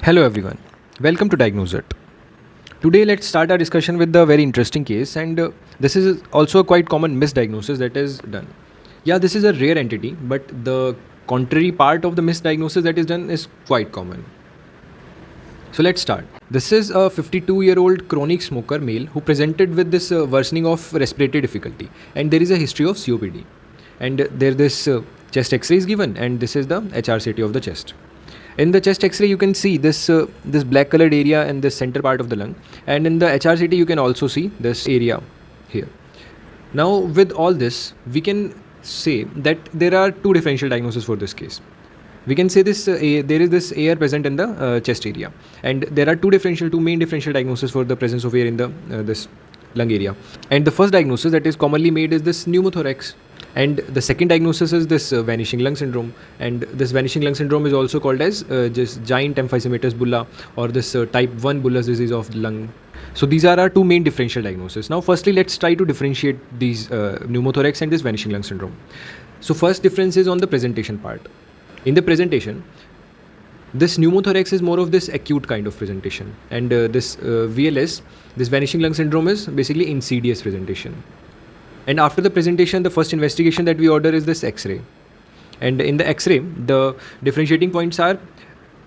Hello everyone, welcome to Diagnose It. Today let's start our discussion with the very interesting case and this is also a quite common misdiagnosis that is done. Yeah, this is a rare entity but the contrary part of the misdiagnosis that is done is quite common. So let's start. This is a 52-year-old chronic smoker male who presented with this worsening of respiratory difficulty and there is a history of COPD and there this chest x-ray is given and this is the HRCT of the chest. In the chest X-ray, you can see this black colored area in the center part of the lung, and in the HRCT, you can also see this area here. Now, with all this, we can say that there are two differential diagnoses for this case. We can say this there is this air present in the chest area, and there are two main differential diagnoses for the presence of air in the this lung area. And the first diagnosis that is commonly made is this pneumothorax. And the second diagnosis is this vanishing lung syndrome, and this vanishing lung syndrome is also called as just giant emphysematous bulla or this type 1 bullous disease of the lung. So these are our two main differential diagnoses. Now firstly let's try to differentiate these pneumothorax and this vanishing lung syndrome. So first difference is on the presentation part. In the presentation, this pneumothorax is more of this acute kind of presentation, and this VLS, this vanishing lung syndrome, is basically insidious presentation. And after the presentation, the first investigation that we order is this X-ray. And in the X-ray, the differentiating points are,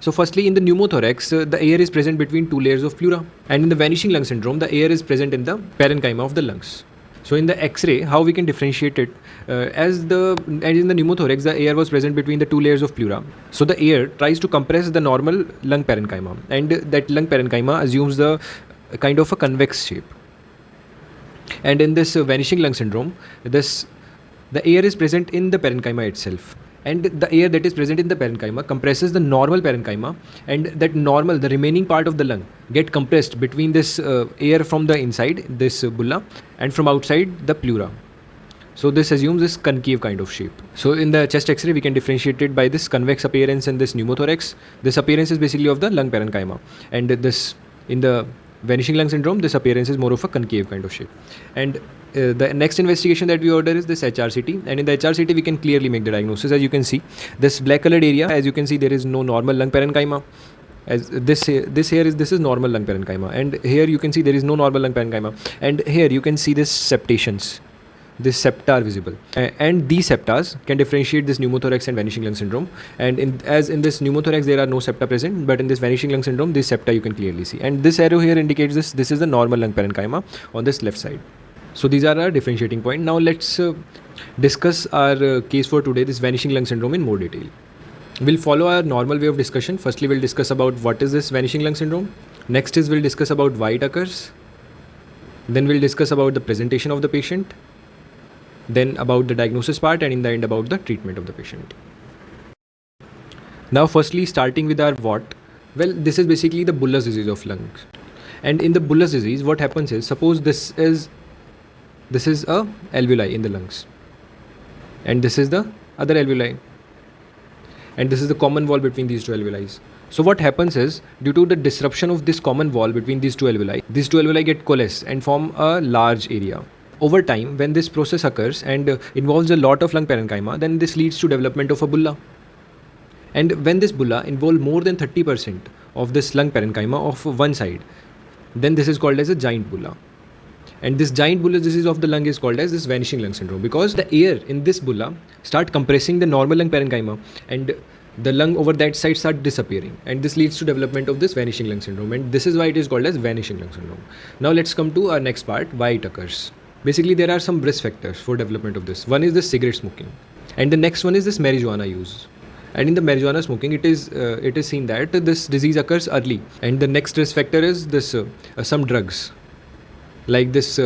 so firstly in the pneumothorax, the air is present between two layers of pleura. And in the vanishing lung syndrome, the air is present in the parenchyma of the lungs. So in the X-ray, how we can differentiate it, as in the pneumothorax, the air was present between the two layers of pleura. So the air tries to compress the normal lung parenchyma, and that lung parenchyma assumes the kind of a convex shape. And in this vanishing lung syndrome, the air is present in the parenchyma itself, and the air that is present in the parenchyma compresses the normal parenchyma, and that normal, the remaining part of the lung, get compressed between this air from the inside, this bulla, and from outside the pleura. So this assumes this concave kind of shape. So in the chest X-ray, we can differentiate it by this convex appearance in this pneumothorax. This appearance is basically of the lung parenchyma, and this in the vanishing lung syndrome, this appearance is more of a concave kind of shape. And the next investigation that we order is this HRCT, and in the HRCT we can clearly make the diagnosis. As you can see, this black colored area, as you can see, there is no normal lung parenchyma. As this is normal lung parenchyma, and here you can see there is no normal lung parenchyma, and here you can see this septations. This septa are visible, and these septas can differentiate this pneumothorax and vanishing lung syndrome. And in this pneumothorax there are no septa present, but in this vanishing lung syndrome, this septa you can clearly see. And this arrow here indicates this is the normal lung parenchyma on this left side. So these are our differentiating point. Now let's discuss our case for today, this vanishing lung syndrome, in more detail. We'll follow our normal way of discussion. Firstly, we'll discuss about what is this vanishing lung syndrome. Next is we'll discuss about why it occurs. Then we'll discuss about the presentation of the patient. Then about the diagnosis part, and in the end about the treatment of the patient. Now firstly, starting with our what, well, this is basically the bullous disease of lungs. And in the bullous disease, what happens is, suppose this is a alveoli in the lungs, and this is the other alveoli, and this is the common wall between these two alveoli. So what happens is, due to the disruption of this common wall between these two alveoli get coalesced and form a large area. Over time, when this process occurs and involves a lot of lung parenchyma, then this leads to development of a bulla. And when this bulla involves more than 30% of this lung parenchyma of one side, then this is called as a giant bulla. And this giant bullous disease of the lung is called as this vanishing lung syndrome, because the air in this bulla start compressing the normal lung parenchyma, and the lung over that side start disappearing, and this leads to development of this vanishing lung syndrome, and this is why it is called as vanishing lung syndrome. Now let's come to our next part, why it occurs. Basically, there are some risk factors for development of this. One is the cigarette smoking, and the next one is this marijuana use. And in the marijuana smoking, it is seen that this disease occurs early. And the next risk factor is this some drugs, like this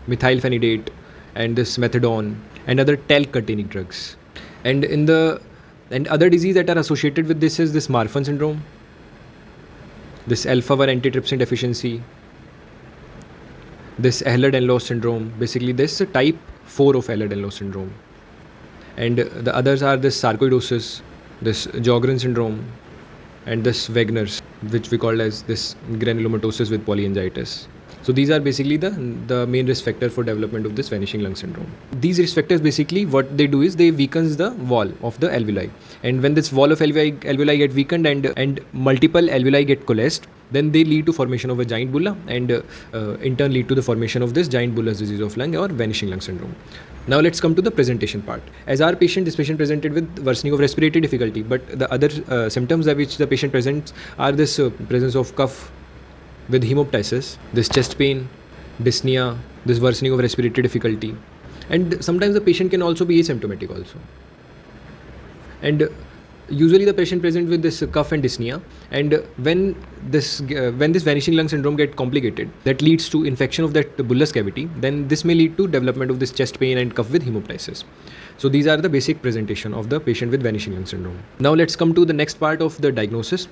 methylphenidate and this methadone and other talc-containing drugs. And other disease that are associated with this is this Marfan syndrome, this alpha-1 antitrypsin deficiency, this Ehlers-Danlos syndrome, basically this type 4 of Ehlers-Danlos syndrome. And the others are this sarcoidosis, this Sjogren syndrome, and this Wegener's, which we call as this granulomatosis with polyangiitis. So these are basically the main risk factor for development of this vanishing lung syndrome. These risk factors basically what they do is they weakens the wall of the alveoli, and when this wall of alveoli get weakened and multiple alveoli get coalesced, then they lead to formation of a giant bulla, and in turn lead to the formation of this giant bullous disease of lung or vanishing lung syndrome. Now let's come to the presentation part. As our patient, this patient presented with worsening of respiratory difficulty, but the other symptoms that which the patient presents are this presence of cough with hemoptysis, this chest pain, dyspnea, this worsening of respiratory difficulty, and sometimes the patient can also be asymptomatic also. And usually the patient presents with this cough and dyspnea, and when this vanishing lung syndrome get complicated, that leads to infection of that bullous cavity, then this may lead to development of this chest pain and cough with hemoptysis. So these are the basic presentation of the patient with vanishing lung syndrome. Now let's come to the next part of the diagnosis.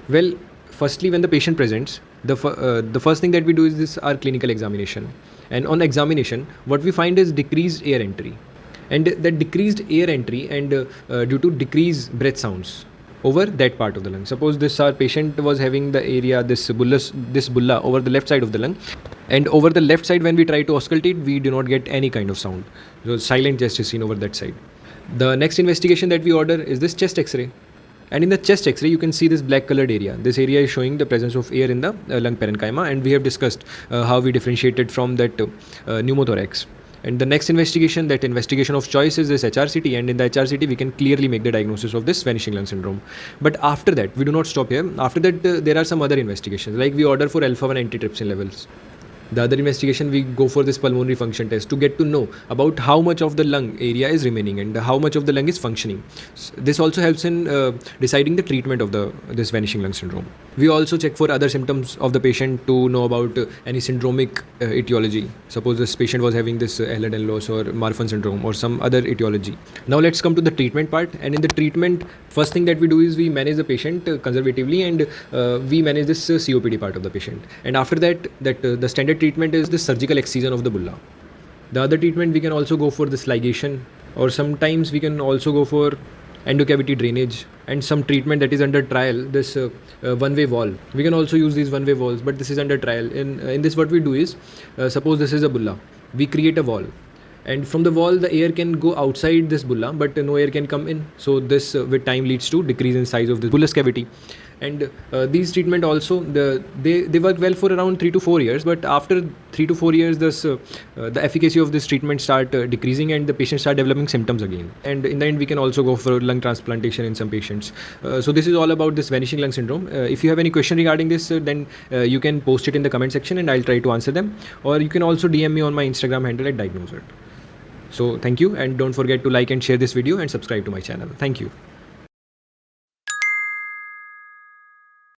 Well, firstly, when the patient presents, the first thing that we do is this our clinical examination, and on examination what we find is decreased air entry, and that decreased air entry and due to decreased breath sounds over that part of the lung. Suppose this our patient was having the area this bulla over the left side of the lung, and over the left side when we try to auscultate we do not get any kind of sound, so silent chest is seen over that side. The next investigation that we order is this chest x-ray, and in the chest x-ray you can see this black colored area. This area is showing the presence of air in the lung parenchyma, and we have discussed how we differentiated from that pneumothorax. And the next investigation, that investigation of choice, is this HRCT, and in the HRCT we can clearly make the diagnosis of this vanishing lung syndrome. But after that we do not stop here. After that there are some other investigations, like we order for alpha-1 antitrypsin levels. The other investigation, we go for this pulmonary function test to get to know about how much of the lung area is remaining and how much of the lung is functioning. This also helps in deciding the treatment of this vanishing lung syndrome. We also check for other symptoms of the patient to know about any syndromic etiology. Suppose this patient was having this Ehlers-Danlos or Marfan syndrome or some other etiology. Now let's come to the treatment part. And in the treatment, first thing that we do is we manage the patient conservatively, and we manage this COPD part of the patient. And after that, the standard treatment is the surgical excision of the bulla. The other treatment, we can also go for this ligation, or sometimes we can also go for endocavity drainage, and some treatment that is under trial, this one-way valve. We can also use these one-way valves, but this is under trial. In this, what we do is, suppose this is a bulla, we create a valve, and from the wall the air can go outside this bulla, but no air can come in. So this with time leads to decrease in size of the bullous cavity. And these treatment also, they work well for around 3 to 4 years, but after 3 to 4 years the efficacy of this treatment start decreasing, and the patients start developing symptoms again. And in the end we can also go for lung transplantation in some patients. So this is all about this vanishing lung syndrome. If you have any question regarding this, then you can post it in the comment section and I'll try to answer them, or you can also DM me on my Instagram handle at diagnoseit. So thank you, and don't forget to like and share this video and subscribe to my channel. Thank you.